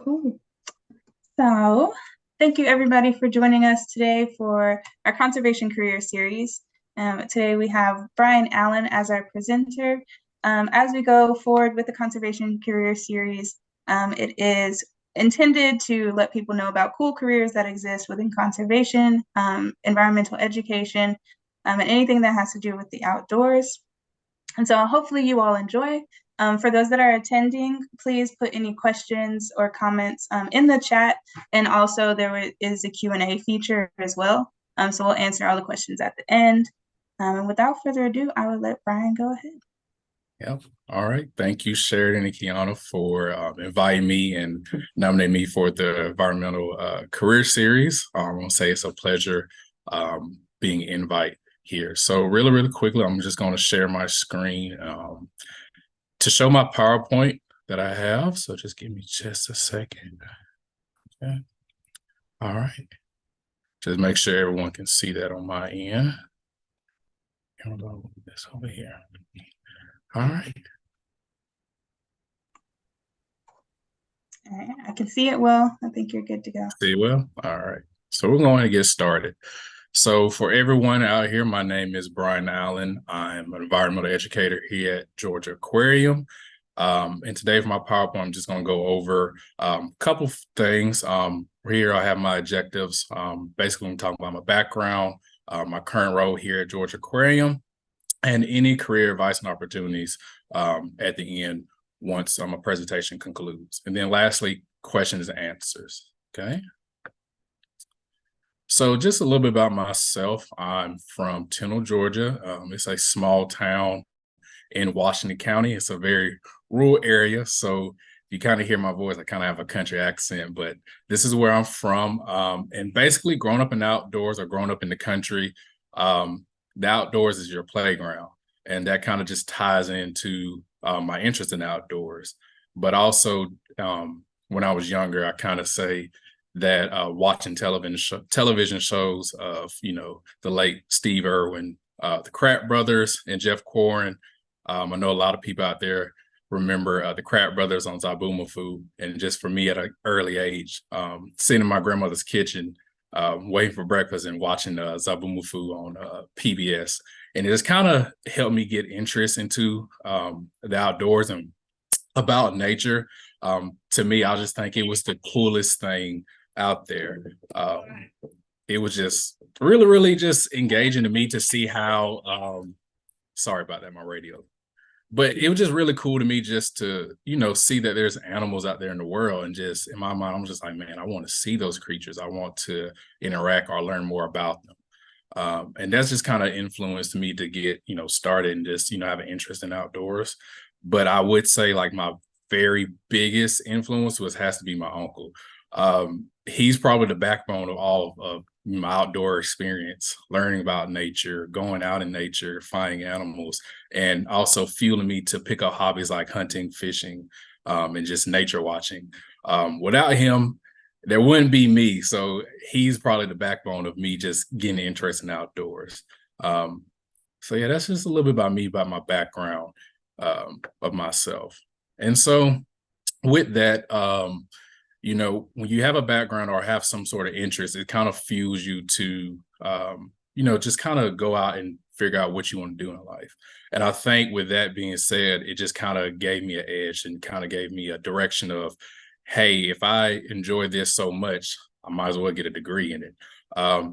Cool. So, thank you everybody for joining us today for our Conservation Career Series. Today we have Brian Allen as our presenter. As we go forward with the Conservation Career Series, it is intended to let people know about cool careers that exist within conservation, environmental education, and anything that has to do with the outdoors. And so hopefully you all enjoy. For those that are attending, please put any questions or comments in the chat. And also there is a Q&A feature as well. So we'll answer all the questions at the end. And without further ado, I will let Brian go ahead. Yeah. All right. Thank you, Sheridan and Kiana, for inviting me and nominating me for the Environmental Career Series. I want to say it's a pleasure being invited here. So really quickly, I'm just going to share my screen to show my PowerPoint that I have. So just give me just a second. Okay. All right. Just make sure everyone can see that on my end. I'm going to move this over here. All right. All right. I can see it well. I think you're good to go. See it well? All right. So we're going to get started. So for everyone out here, my name is Brian Allen. I'm an environmental educator here at Georgia Aquarium. And today for my PowerPoint, I'm just going to go over a couple of things. Here I have my objectives. Basically, I'm talking about my background, my current role here at Georgia Aquarium, and any career advice and opportunities at the end once my presentation concludes. And then lastly, questions and answers, okay? So just a little bit about myself. I'm from Tyndall, Georgia. It's a small town in Washington County. It's a very rural area. So you kind of hear my voice, I kind of have a country accent, but this is where I'm from. And basically growing up in the outdoors or growing up in the country, the outdoors is your playground. And that kind of just ties into my interest in outdoors. But also when I was younger, I kind of say that watching television shows of, the late Steve Irwin, the Kratt Brothers and Jeff Corwin. I know a lot of people out there remember the Kratt Brothers on Zoboomafoo. And just for me at an early age, sitting in my grandmother's kitchen, waiting for breakfast and watching Zoboomafoo on PBS. And it just kind of helped me get interest into the outdoors and about nature. To me, I just think it was the coolest thing out there. It was just really just engaging to me to see how, sorry about that, my radio. But it was just really cool to me just to, see that there's animals out there in the world. And just in my mind, I'm just like, man, I want to see those creatures. I want to interact or learn more about them. And that's just kind of influenced me to get, started and just, have an interest in outdoors. But I would say like my very biggest influence has to be my uncle. He's probably the backbone of all of my outdoor experience, learning about nature, going out in nature, finding animals, and also fueling me to pick up hobbies like hunting, fishing, and just nature watching. Without him, there wouldn't be me. So he's probably the backbone of me just getting interested in outdoors. So yeah, that's just a little bit about me, about my background of myself. And so with that, when you have a background or have some sort of interest, it kind of fuels you to, just kind of go out and figure out what you want to do in life. And I think with that being said, it just kind of gave me an edge and kind of gave me a direction of, hey, if I enjoy this so much, I might as well get a degree in it.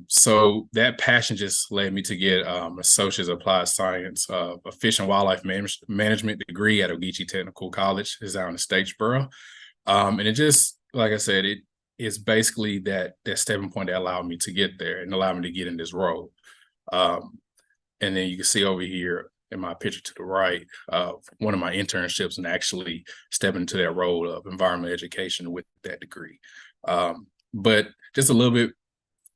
So that passion just led me to get Associate's Applied Science, a Fish and Wildlife Management degree at Ogeechee Technical College, is down in Statesboro. And it just, like I said, it is basically that stepping point that allowed me to get there and allowed me to get in this role. And then you can see over here in my picture to the right, one of my internships and actually stepping into that role of environmental education with that degree. But just a little bit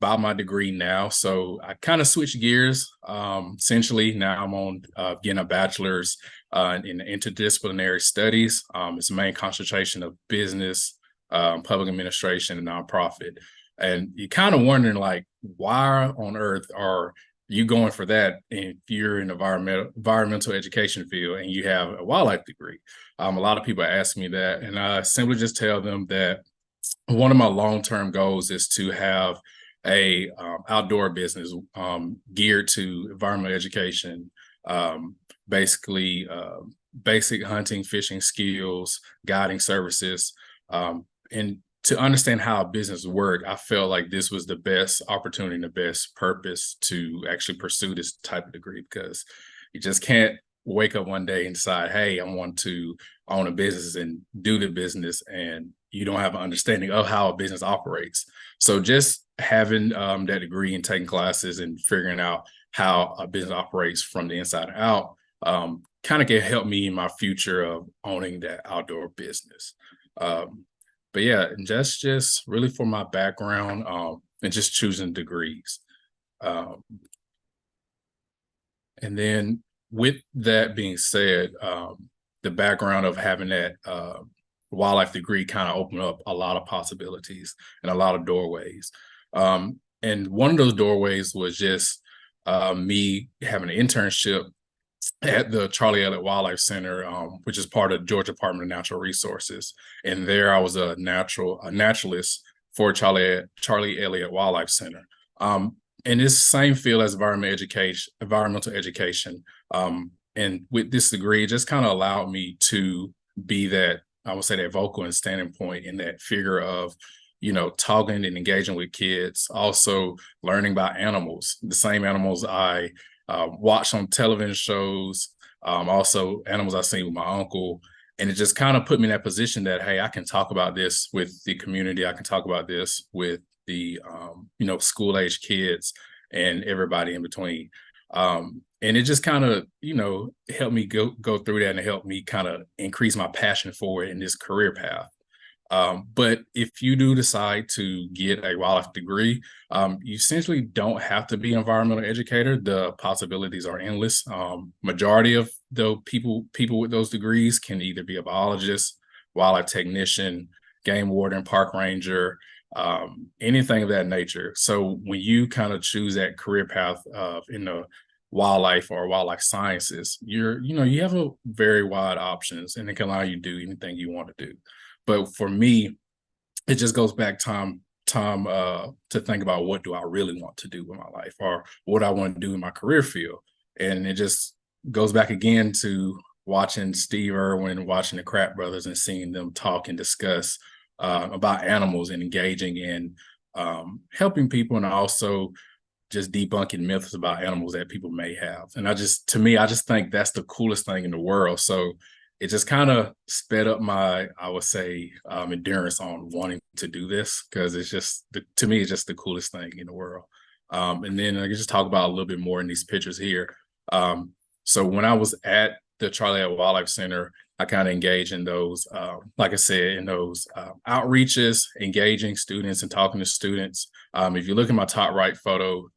about my degree now. So I kind of switched gears. Essentially, now I'm on getting a bachelor's in interdisciplinary studies. It's a main concentration of business, public administration, and nonprofit. And you're kind of wondering, like, why on earth are you going for that if you're in environmental education field and you have a wildlife degree? A lot of people ask me that, and I simply just tell them that one of my long-term goals is to have a outdoor business geared to environmental education, basically basic hunting, fishing skills, guiding services, and to understand how a business work. I felt like this was the best opportunity and the best purpose to actually pursue this type of degree, because you just can't wake up one day and decide, hey, I want to own a business and do the business, and you don't have an understanding of how a business operates. So just having that degree and taking classes and figuring out how a business operates from the inside out kind of can help me in my future of owning that outdoor business. But yeah, just really for my background and just choosing degrees. And then with that being said, the background of having that wildlife degree kind of opened up a lot of possibilities and a lot of doorways. And one of those doorways was just me having an internship at the Charlie Elliott Wildlife Center, which is part of Georgia Department of Natural Resources. And there I was a naturalist for Charlie Elliott Wildlife Center. And it's the same field as environmental education. And with this degree, it just kind of allowed me to be that, I would say, that vocal and standing point in that figure of, talking and engaging with kids, also learning about animals, the same animals I watched on television shows, also animals I've seen with my uncle. And it just kind of put me in that position that, hey, I can talk about this with the community. I can talk about this with the, school-age kids and everybody in between. And it just kind of, helped me go through that, and it helped me kind of increase my passion for it in this career path. But if you do decide to get a wildlife degree, you essentially don't have to be an environmental educator. The possibilities are endless. Majority of the people with those degrees can either be a biologist, wildlife technician, game warden, park ranger, anything of that nature. So when you kind of choose that career path in the wildlife or wildlife sciences, you have a very wide options, and it can allow you to do anything you want to do. But for me, it just goes back time to think about, what do I really want to do with my life, or what I want to do in my career field. And it just goes back again to watching Steve Irwin, watching the Kratt brothers, and seeing them talk and discuss about animals and engaging in helping people, and also just debunking myths about animals that people may have. And I just think that's the coolest thing in the world. So it just kind of sped up my, I would say, endurance on wanting to do this, because it's just, to me, it's just the coolest thing in the world. And then I can just talk about a little bit more in these pictures here. So when I was at the Charlie Elliott Wildlife Center, I kind of engaged in those, like I said, in those outreaches, engaging students and talking to students. If you look at my top right photo,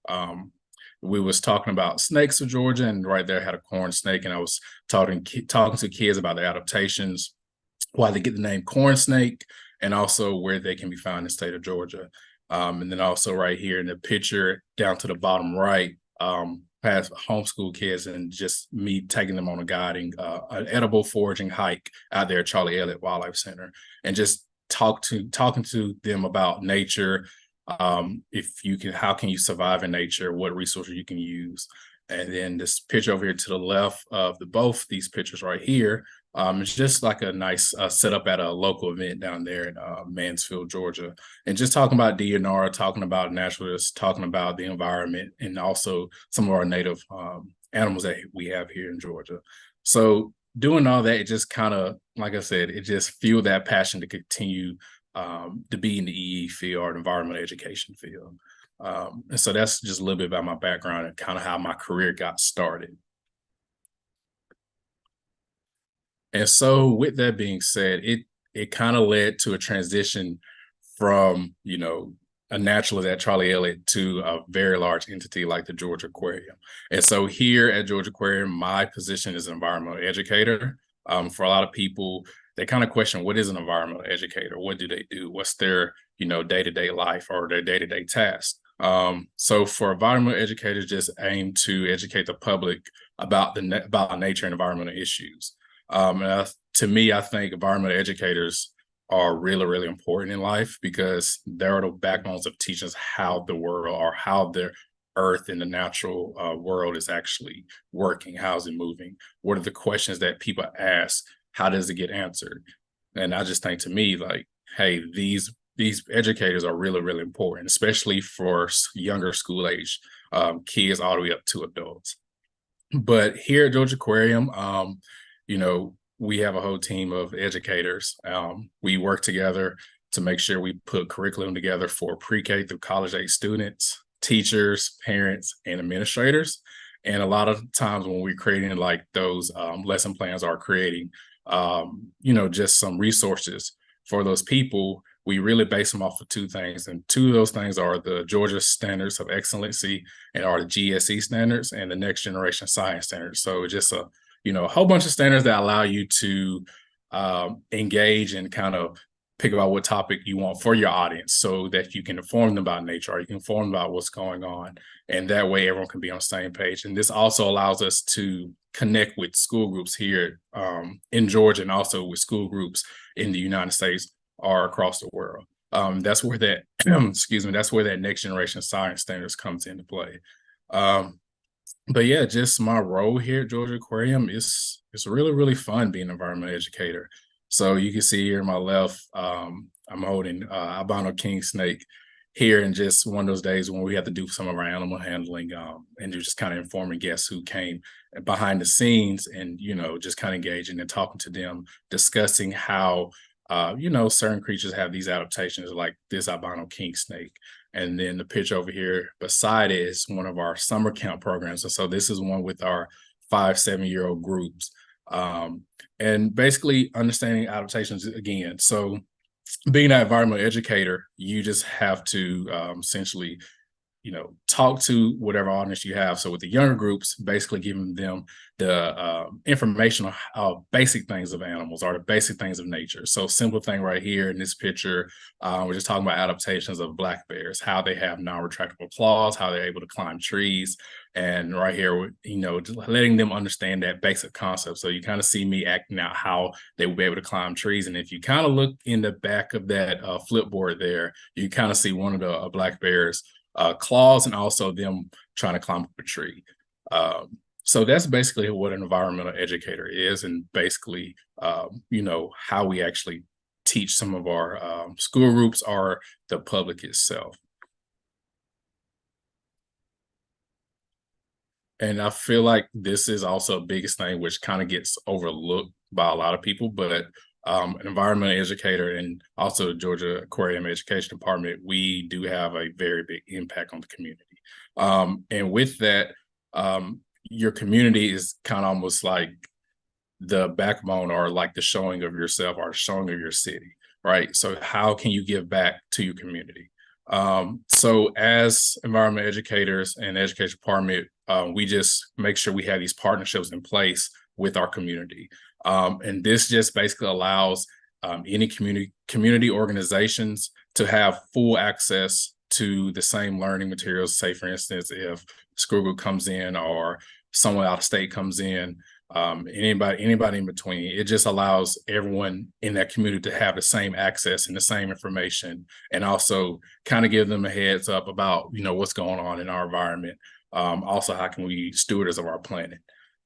we was talking about snakes of Georgia, and right there I had a corn snake, and I was talking to kids about the adaptations, why they get the name corn snake, and also where they can be found in the state of Georgia. And then also right here in the picture down to the bottom right, past homeschool kids, and just me taking them on a guiding, an edible foraging hike out there at Charlie Elliott Wildlife Center, and just talking to them about nature. If you can, how can you survive in nature? What resources you can use? And then this picture over here to the left of both these pictures right here, it's just like a nice setup at a local event down there in Mansfield, Georgia, and just talking about DNR, talking about naturalists, talking about the environment, and also some of our native animals that we have here in Georgia. So doing all that, it just kind of, like I said, it just fueled that passion to continue to be in the EE field, or the environmental education field. And so that's just a little bit about my background and kind of how my career got started. And so with that being said, it kind of led to a transition from, a naturalist at Charlie Elliott to a very large entity like the Georgia Aquarium. And so here at Georgia Aquarium, my position is an environmental educator. For a lot of people, they kind of question, what is an environmental educator? What do they do? What's their, day-to-day life or their day-to-day task? So for environmental educators, just aim to educate the public about nature and environmental issues. To me, I think environmental educators are really, really important in life because they're the backbones of teaching us how the world or how the earth and the natural world is actually working. How's it moving? What are the questions that people ask? How does it get answered? And I just think, to me, like, hey, these educators are really, really important, especially for younger school age kids all the way up to adults. But here at Georgia Aquarium, you know, we have a whole team of educators. We work together to make sure we put curriculum together for pre-K through college age students, teachers, parents, and administrators. And a lot of times when we're creating like those lesson plans or creating, just some resources for those people, we really base them off of two things. And two of those things are the Georgia Standards of Excellency and are the GSE standards and the Next Generation Science standards. So just a whole bunch of standards that allow you to engage and kind of pick about what topic you want for your audience so that you can inform them about nature or you can inform them about what's going on. And that way everyone can be on the same page. And this also allows us to connect with school groups here in Georgia and also with school groups in the United States or across the world. That's where that, that's where that Next Generation Science standards comes into play. But yeah, just my role here at Georgia Aquarium is really, really fun being an environmental educator. So you can see here on my left, I'm holding albino king snake here, in just one of those days when we have to do some of our animal handling and just kind of informing guests who came behind the scenes and, just kind of engaging and talking to them, discussing how, certain creatures have these adaptations like this albino king snake. And then the picture over here beside it is one of our summer camp programs. And so this is one with our 5-7-year-old groups. And basically understanding adaptations again. So being an environmental educator, you just have to essentially, talk to whatever audience you have. So with the younger groups, basically giving them the information on basic things of animals or the basic things of nature. So simple thing right here in this picture, we're just talking about adaptations of black bears, how they have non-retractable claws, how they're able to climb trees. And right here, just letting them understand that basic concept. So you kind of see me acting out how they will be able to climb trees. And if you kind of look in the back of that flipboard there, you kind of see one of the black bears claws and also them trying to climb up a tree. So that's basically what an environmental educator is, and basically, how we actually teach some of our school groups or the public itself. And I feel like this is also the biggest thing, which kind of gets overlooked by a lot of people, but an environmental educator and also the Georgia Aquarium Education Department, we do have a very big impact on the community. And with that, your community is kind of almost like the backbone or like the showing of yourself or showing of your city, right? So how can you give back to your community? So as environmental educators and education department, we just make sure we have these partnerships in place with our community. And this just basically allows any community organizations to have full access to the same learning materials. Say, for instance, if school group comes in or someone out of state comes in, anybody in between, it just allows everyone in that community to have the same access and the same information, and also kind of give them a heads up about, what's going on in our environment. Also, how can we stewards of our planet?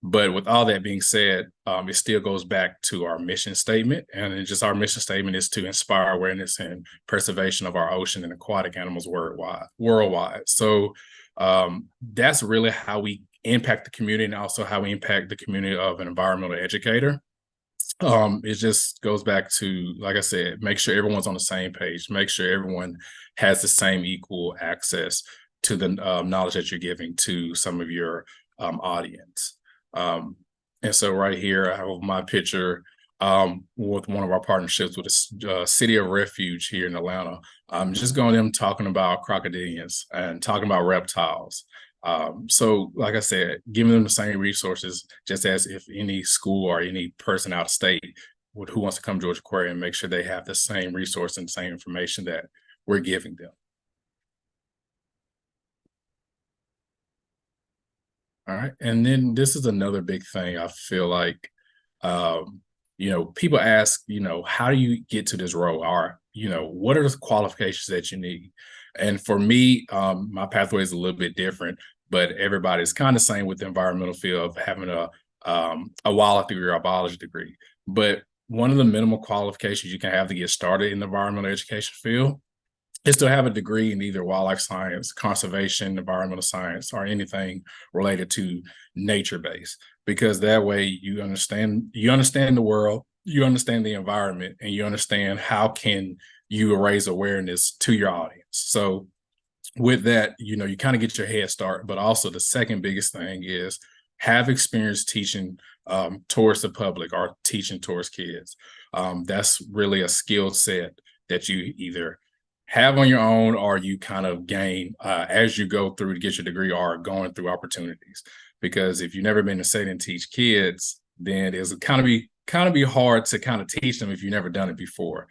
But with all that being said, it still goes back to our mission statement. And our mission statement is to inspire awareness and preservation of our ocean and aquatic animals worldwide. So that's really how we impact the community, and also how we impact the community of an environmental educator. It just goes back to, like I said, make sure everyone's on the same page, make sure everyone has the same equal access to the knowledge that you're giving to some of your audience. And so right here, I have my picture with one of our partnerships with the City of Refuge here in Atlanta. Just going to them talking about crocodilians and talking about reptiles. So like I said, giving them the same resources, just as if any school or any person out of state who wants to come to Georgia Aquarium, make sure they have the same resource and same information that we're giving them. All right. And then this is another big thing I feel like people ask, how do you get to this role? Or, what are the qualifications that you need? And for me, my pathway is a little bit different, but everybody's kind of the same with the environmental field of having a wildlife degree or a biology degree. But one of the minimal qualifications you can have to get started in the environmental education field is to have a degree in either wildlife science, conservation, environmental science, or anything related to nature-based. Because that way you understand the world, you understand the environment, and you understand how can you raise awareness to your audience. So with that, you kind of get your head start. But also the second biggest thing is have experience teaching towards the public or teaching towards kids. That's really a skill set that you either have on your own or you kind of gain as you go through to get your degree or going through opportunities. Because if you've never been to sit and teach kids, then it's kind of be hard to kind of teach them if you've never done it before.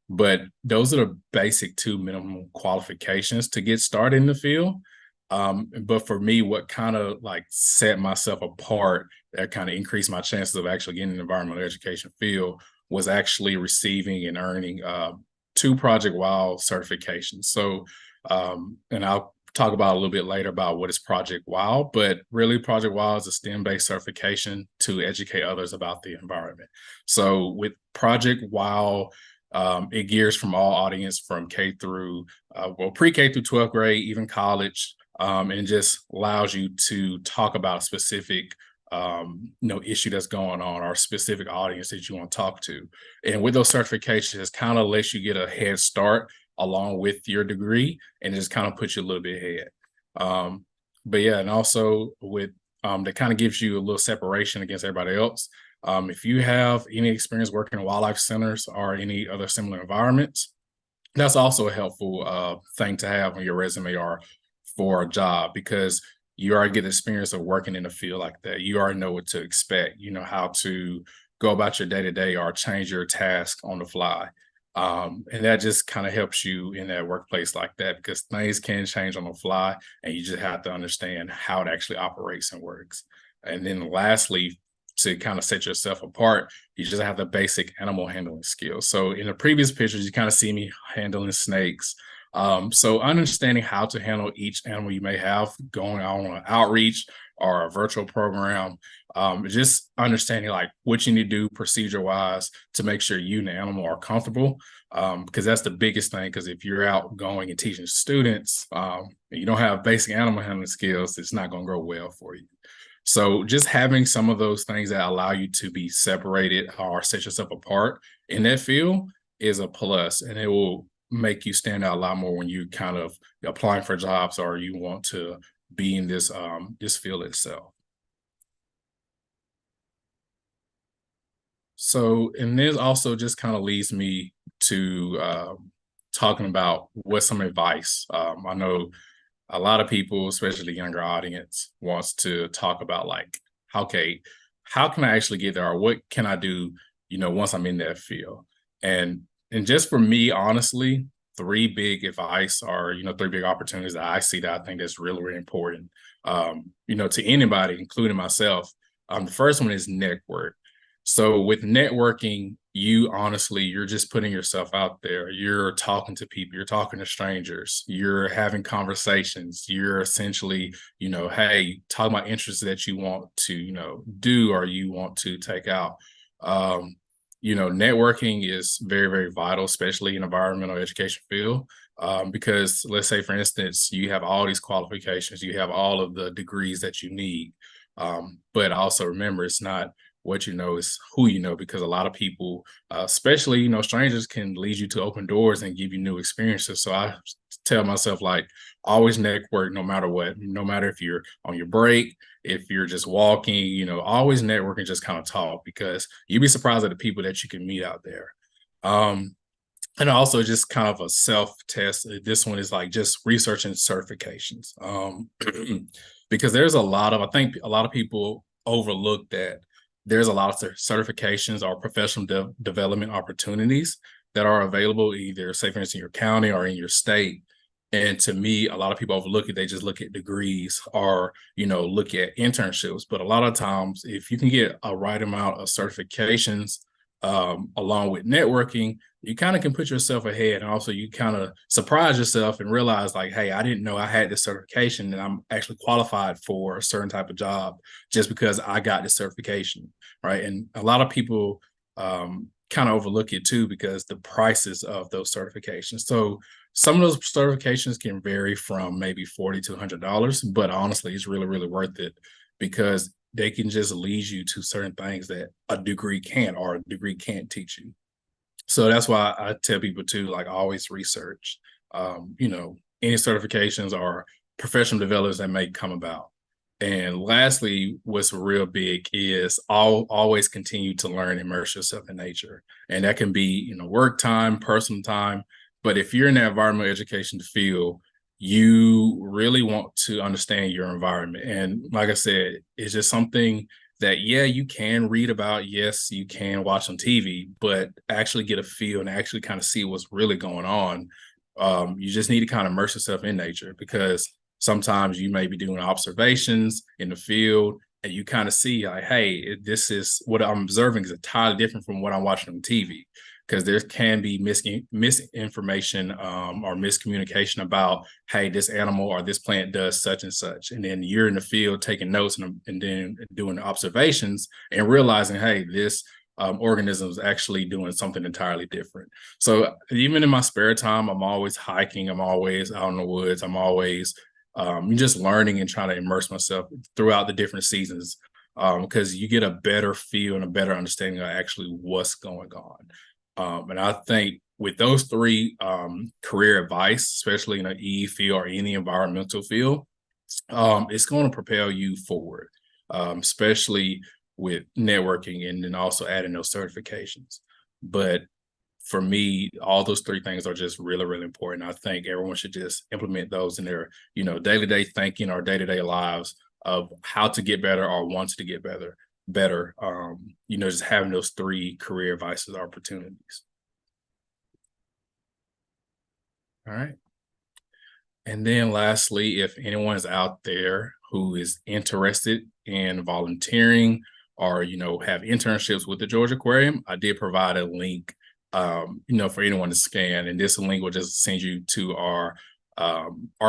But those are the basic two minimum qualifications to get started in the field. But for me, what kind of like set myself apart that kind of increased my chances of actually getting an environmental education field was actually receiving and earning 2 Project WOW certifications. So, and I'll talk about a little bit later about what is Project WOW, but really Project WOW is a STEM-based certification to educate others about the environment. So with Project WOW, it gears from all audience from pre-K through 12th grade, even college, and just allows you to talk about a specific issue that's going on or a specific audience that you want to talk to. And with those certifications, it kind of lets you get a head start along with your degree and just kind of puts you a little bit ahead. But yeah, and also with that kind of gives you a little separation against everybody else. If you have any experience working in wildlife centers or any other similar environments, that's also a helpful thing to have on your resume or for a job, because you already get the experience of working in a field like that. You already know what to expect. You know how to go about your day-to-day or change your task on the fly. And that just kind of helps you in that workplace like that, because things can change on the fly and you just have to understand how it actually operates and works. And then lastly, to kind of set yourself apart, you just have the basic animal handling skills. So in the previous pictures, you kind of see me handling snakes. So understanding how to handle each animal you may have going on an outreach or a virtual program, just understanding like what you need to do procedure-wise to make sure you and the animal are comfortable, because that's the biggest thing. Because if you're out going and teaching students and you don't have basic animal handling skills, it's not going to go well for you. So just having some of those things that allow you to be separated or set yourself apart in that field is a plus, and it will make you stand out a lot more when you kind of applying for jobs or you want to be in this field itself. So, and this also just kind of leads me to talking about what's some advice. I know a lot of people, especially the younger audience, wants to talk about like, okay, how can I actually get there, or what can I do, once I'm in that field? And just for me, honestly, 3 big advice or 3 big opportunities that I see that I think that's really, really important, to anybody, including myself. The first one is network. So with networking, you're just putting yourself out there. You're talking to people, you're talking to strangers, you're having conversations, you're essentially, hey, talking about interests that you want to, do or you want to take out. Networking is very, very vital, especially in environmental education field, because let's say, for instance, you have all these qualifications, you have all of the degrees that you need, but also remember, it's not what you know, is who you know, because a lot of people, especially, strangers, can lead you to open doors and give you new experiences. So I tell myself, like, always network no matter what, no matter if you're on your break, if you're just walking, always network and just kind of talk, because you'd be surprised at the people that you can meet out there. And also just kind of a self-test. This one is like just researching certifications, because there's I think a lot of people overlook that there's a lot of certifications or professional development opportunities that are available either, say, for instance, in your county or in your state. And to me, a lot of people overlook it. They just look at degrees or, look at internships. But a lot of times, if you can get a right amount of certifications along with networking, you kind of can put yourself ahead, and also you kind of surprise yourself and realize like, hey, I didn't know I had this certification and I'm actually qualified for a certain type of job just because I got this certification, right? And a lot of people kind of overlook it too because the prices of those certifications. So some of those certifications can vary from maybe $40 to $100, but honestly, it's really, really worth it because they can just lead you to certain things that a degree can't, or a degree can't teach you. So that's why I tell people to like always research, any certifications or professional developments that may come about. And lastly, what's real big is always continue to learn, immerse yourself in nature. And that can be, work time, personal time. But if you're in the environmental education field, you really want to understand your environment. And like I said, it's just something that, yeah, you can read about, yes, you can watch on TV, but actually get a feel and actually kind of see what's really going on. You just need to kind of immerse yourself in nature because sometimes you may be doing observations in the field and you kind of see like, hey, this is what I'm observing is entirely different from what I'm watching on TV. Because there can be misinformation or miscommunication about, hey, this animal or this plant does such and such. And then you're in the field taking notes and then doing observations and realizing, hey, this organism is actually doing something entirely different. So even in my spare time, I'm always hiking. I'm always out in the woods. I'm always just learning and trying to immerse myself throughout the different seasons because you get a better feel and a better understanding of actually what's going on. And I think with those three career advice, especially in an EE field or any environmental field, it's going to propel you forward, especially with networking and then also adding those certifications. But for me, all those three things are just really, really important. I think everyone should just implement those in their, day-to-day thinking or day-to-day lives of how to get better or wants to get better, just having those three career advices opportunities. All right. And then lastly, if anyone's out there who is interested in volunteering or, have internships with the Georgia Aquarium, I did provide a link, for anyone to scan. And this link will just send you to our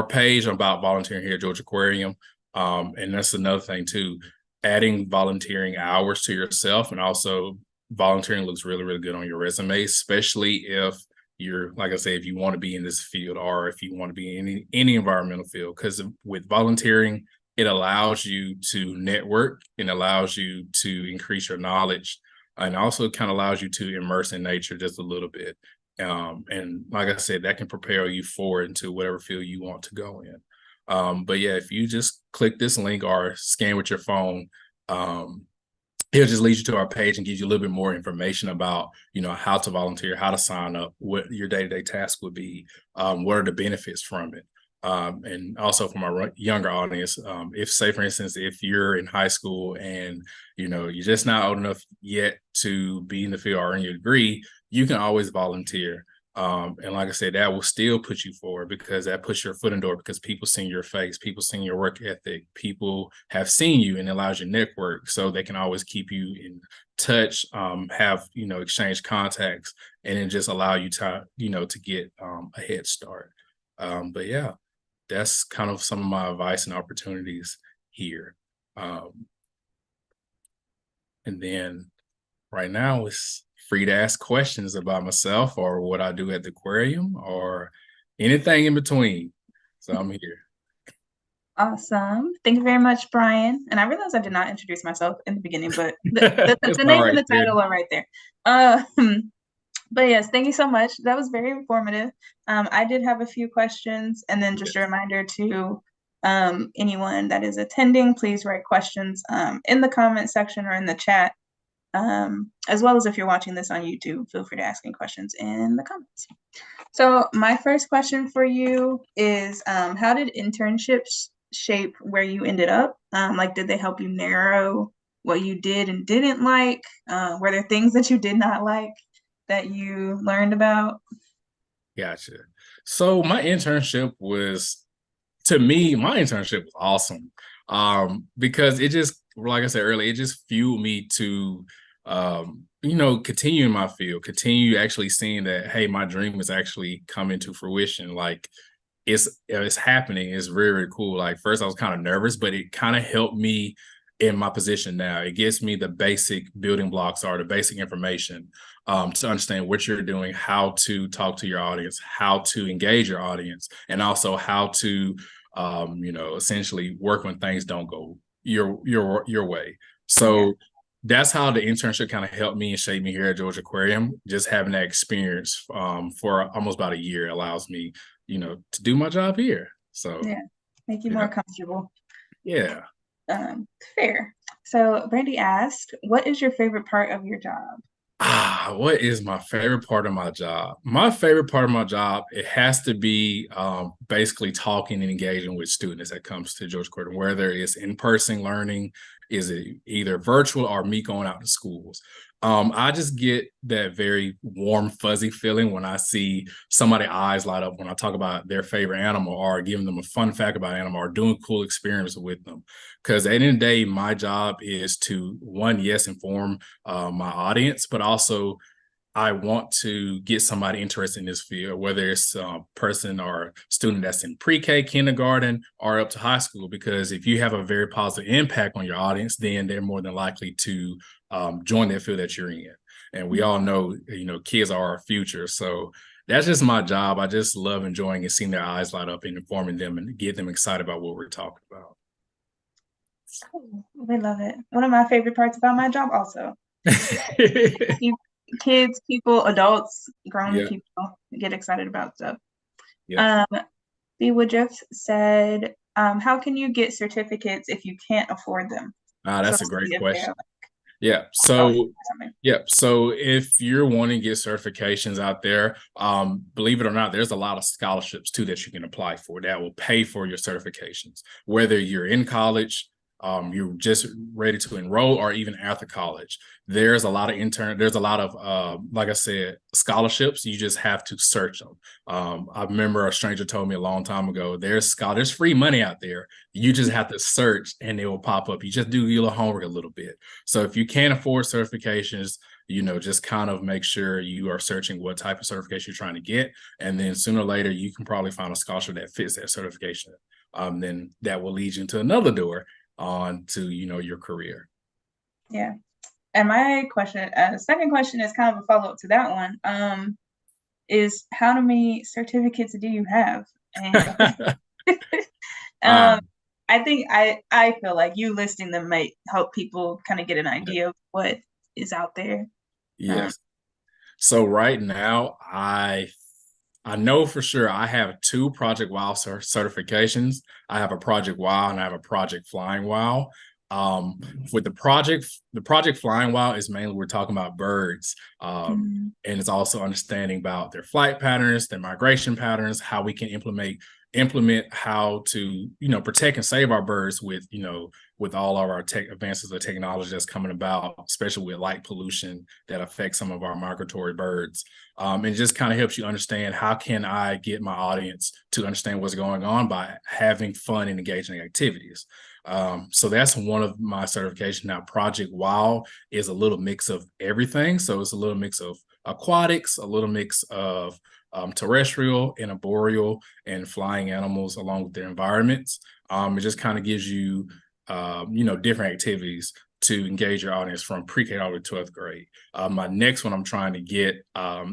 page about volunteering here at Georgia Aquarium. And that's another thing too, adding volunteering hours to yourself, and also volunteering looks really, really good on your resume, especially if you're, like I say, if you want to be in this field or if you want to be in any environmental field, because with volunteering, it allows you to network and allows you to increase your knowledge and also kind of allows you to immerse in nature just a little bit. And like I said, that can prepare you forward into whatever field you want to go in. But yeah, if you just click this link or scan with your phone, it'll just lead you to our page and gives you a little bit more information about, how to volunteer, how to sign up, what your day-to-day task would be, what are the benefits from it. And also from our younger audience, if say, for instance, if you're in high school and, you're just not old enough yet to be in the field or earn your degree, you can always volunteer. And like I said, that will still put you forward because that puts your foot in the door because people see your face, people see your work ethic, people have seen you and allows your network so they can always keep you in touch, have, exchange contacts and then just allow you to, to get a head start. But yeah, that's kind of some of my advice and opportunities here. And then right now it's free to ask questions about myself or what I do at the aquarium or anything in between. So I'm here. Awesome. Thank you very much, Brian. And I realized I did not introduce myself in the beginning, but the name and the title are right there. But yes, thank you so much. That was very informative. I did have a few questions, and then just a reminder to anyone that is attending, please write questions in the comment section or in the chat. As well as if you're watching this on YouTube, feel free to ask any questions in the comments. So my first question for you is, how did internships shape where you ended up? Did they help you narrow what you did and didn't like? Were there things that you did not like that you learned about? Gotcha. So my internship was, to me, my internship was awesome because it just, like I said earlier, it just fueled me to continue in my field, continue actually seeing that, hey, my dream is actually coming to fruition. Like it's happening. It's very, very cool. Like first I was kind of nervous, but it kind of helped me in my position now. It gives me the basic building blocks or the basic information to understand what you're doing, how to talk to your audience, how to engage your audience, and also how to essentially work when things don't go your way. So that's how the internship kind of helped me and shaped me here at Georgia Aquarium. Just having that experience for almost about a year allows me, to do my job here. So yeah, make you more comfortable. Yeah. Fair. So Brandy asked, what is your favorite part of your job? What is my favorite part of my job? My favorite part of my job, it has to be basically talking and engaging with students that comes to Georgia Aquarium, whether it's in-person learning, is it either virtual or me going out to schools. I just get that very warm, fuzzy feeling when I see somebody's eyes light up when I talk about their favorite animal or giving them a fun fact about animal or doing cool experience with them. Because at the end of the day, my job is to, one, yes, inform my audience, but also I want to get somebody interested in this field, whether it's a person or student that's in pre-K, kindergarten, or up to high school. Because if you have a very positive impact on your audience, then they're more than likely to join that field that you're in. And we all know, kids are our future. So that's just my job. I just love enjoying and seeing their eyes light up and informing them and get them excited about what we're talking about. We love it. One of my favorite parts about my job also. Kids, people, adults, grown people get excited about stuff. B. Woodruff said, how can you get certificates if you can't afford them? That's a great question. So if you're wanting to get certifications out there, believe it or not, there's a lot of scholarships too that you can apply for that will pay for your certifications, whether you're in college, you're just ready to enroll, or even after college. There's a lot of like I said, scholarships. You just have to search them. I remember a stranger told me a long time ago, there's free money out there. You just have to search and it will pop up. You just do your homework a little bit. So if you can't afford certifications, just kind of make sure you are searching what type of certification you're trying to get. And then sooner or later, you can probably find a scholarship that fits that certification. Then that will lead you into another door on to your career. Yeah. And my question, second question is kind of a follow-up to that one. Is how many certificates do you have? And I think I feel like you listing them might help people kind of get an idea of what is out there. Yes. So right now, I know for sure I have 2 Project WOW certifications. I have a Project WOW and I have a Project Flying WOW. With the Project Flying WOW is mainly we're talking about birds, and it's also understanding about their flight patterns, their migration patterns, how we can implement how to protect and save our birds with with all of our advances of technology that's coming about, especially with light pollution that affects some of our migratory birds. It just kind of helps you understand how can I get my audience to understand what's going on by having fun and engaging activities. So that's one of my certifications. Now, Project WOW is a little mix of everything. So it's a little mix of aquatics, a little mix of terrestrial and arboreal and flying animals along with their environments. It just kind of gives you, different activities to engage your audience from pre-K all the way to 12th grade. My next one I'm trying to get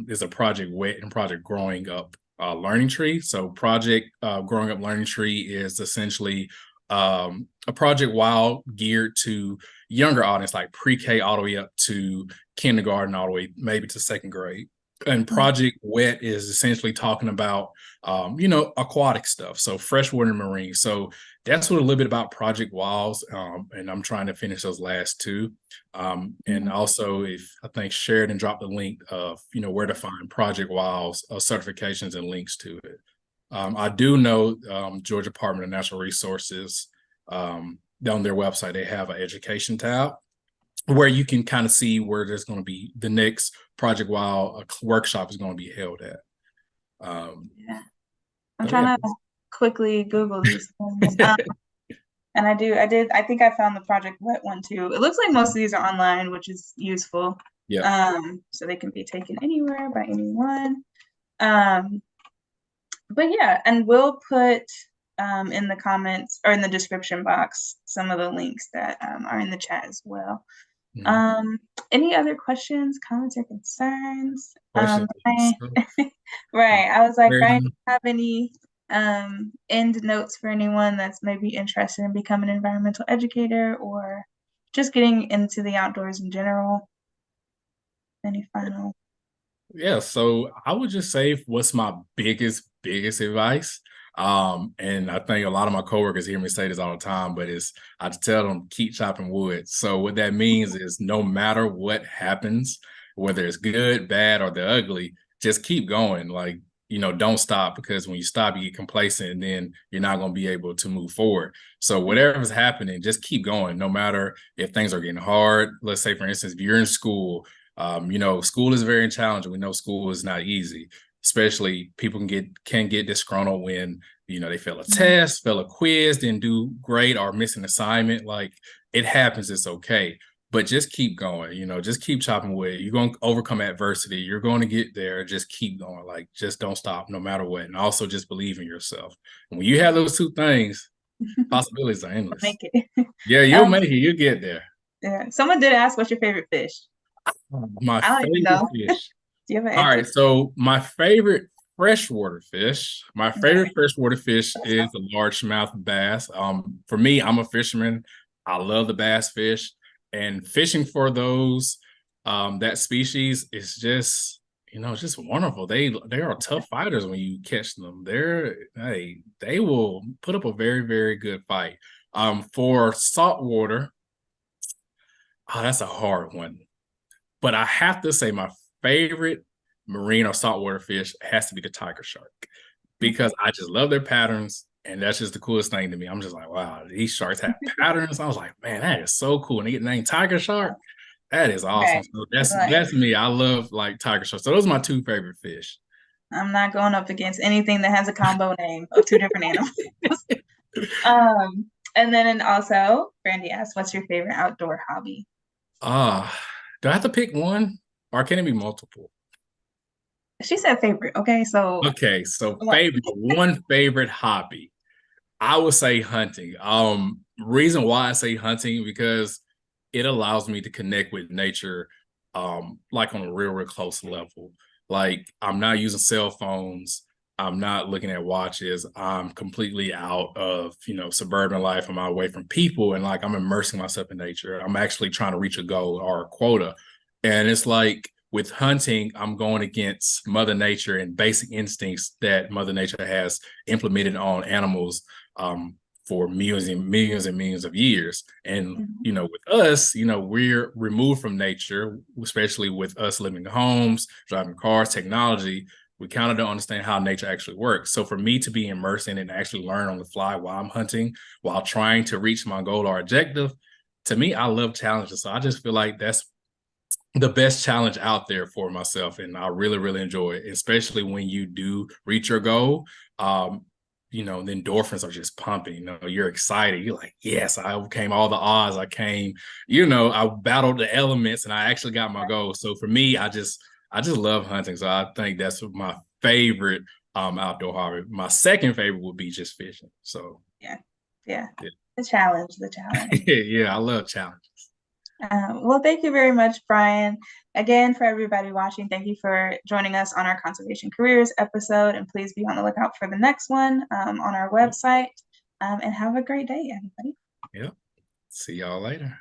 is a Project WET and Project Growing Up Learning Tree. So Project Growing Up Learning Tree is essentially a Project WOW geared to younger audience, like pre-K all the way up to kindergarten, all the way maybe to 2nd grade. And Project WET is essentially talking about, aquatic stuff. So freshwater and marine. So that's what a little bit about Project WOWs. And I'm trying to finish those last 2. And also, if I think Sheridan dropped the link of, where to find Project WOWs certifications and links to it. I do know Georgia Department of Natural Resources, on their website, they have an education tab where you can kind of see where there's going to be the next Project WOW workshop is going to be held at. I'm trying to quickly Google these things. And I think I found the Project Wet one too. It looks like most of these are online, which is useful. Yep. So they can be taken anywhere by anyone. Um, but yeah, and we'll put in the comments or in the description box some of the links that are in the chat as well. Mhm. Um, any other questions, comments, or concerns? Questions of yourself? Right. I was like, Brian, do Very- you have any end notes for anyone that's maybe interested in becoming an environmental educator or just getting into the outdoors in general? Any final? Yeah, so I would just say what's my biggest advice. And I think a lot of my coworkers hear me say this all the time, but it's I tell them keep chopping wood. So what that means is no matter what happens, whether it's good, bad, or the ugly, just keep going. Like, don't stop because when you stop, you get complacent and then you're not going to be able to move forward. So whatever's happening, just keep going, no matter if things are getting hard. Let's say, for instance, if you're in school, school is very challenging. We know school is not easy, especially people can get disgruntled when they fail a test, fail a quiz, didn't do great, or miss an assignment. Like it happens, it's okay. But just keep going, just keep chopping wood. You're going to overcome adversity. You're going to get there. Just keep going. Like, just don't stop no matter what. And also just believe in yourself. And when you have those two things, possibilities are endless. Make it. Yeah, you'll make it. You'll get there. Yeah. Someone did ask, what's your favorite fish? My I don't even favorite know. fish. Do you have an All answer? right, so my favorite freshwater fish, my Okay. favorite freshwater fish is the largemouth bass. For me, I'm a fisherman. I love the bass fish, and fishing for those that species is just wonderful. They are tough fighters when you catch them. They will put up a very, very good fight. For saltwater, that's a hard one. But I have to say my favorite marine or saltwater fish has to be the tiger shark because I just love their patterns. And that's just the coolest thing to me. I'm just like, wow, these sharks have patterns. I was like, man, that is so cool. And they get named Tiger Shark. That is awesome. Okay. So Right. that's me. I love like tiger sharks. So those are my two favorite fish. I'm not going up against anything that has a combo name of two different animals. And then and also, Brandy asked, what's your favorite outdoor hobby? Ah, do I have to pick one or can it be multiple? She said favorite. Okay, so Okay, so what? one favorite hobby. I would say hunting. Reason why I say hunting because it allows me to connect with nature, like on a real close level. Like I'm not using cell phones. I'm not looking at watches. I'm completely out of suburban life. I'm away from people, and like I'm immersing myself in nature. I'm actually trying to reach a goal or a quota, and it's like with hunting, I'm going against Mother Nature and basic instincts that Mother Nature has implemented on animals for millions and millions and millions of years. And, with us, we're removed from nature, especially with us living in homes, driving cars, technology. We kind of don't understand how nature actually works. So for me to be immersed in it and actually learn on the fly while I'm hunting, while trying to reach my goal or objective, to me, I love challenges. So I just feel like that's the best challenge out there for myself, and I really, really enjoy it, especially when you do reach your goal. The endorphins are just pumping. You're excited. You're like, yes, I overcame all the odds. I battled the elements, and I actually got my goal. So for me, I just love hunting. So I think that's my favorite outdoor hobby. My second favorite would be just fishing. So Yeah, yeah. yeah, The challenge, the challenge. yeah, I love challenges. Well, thank you very much, Brian. Again, for everybody watching, thank you for joining us on our Conservation Careers episode, and please be on the lookout for the next one on our website. And have a great day, everybody. Yep. See y'all later.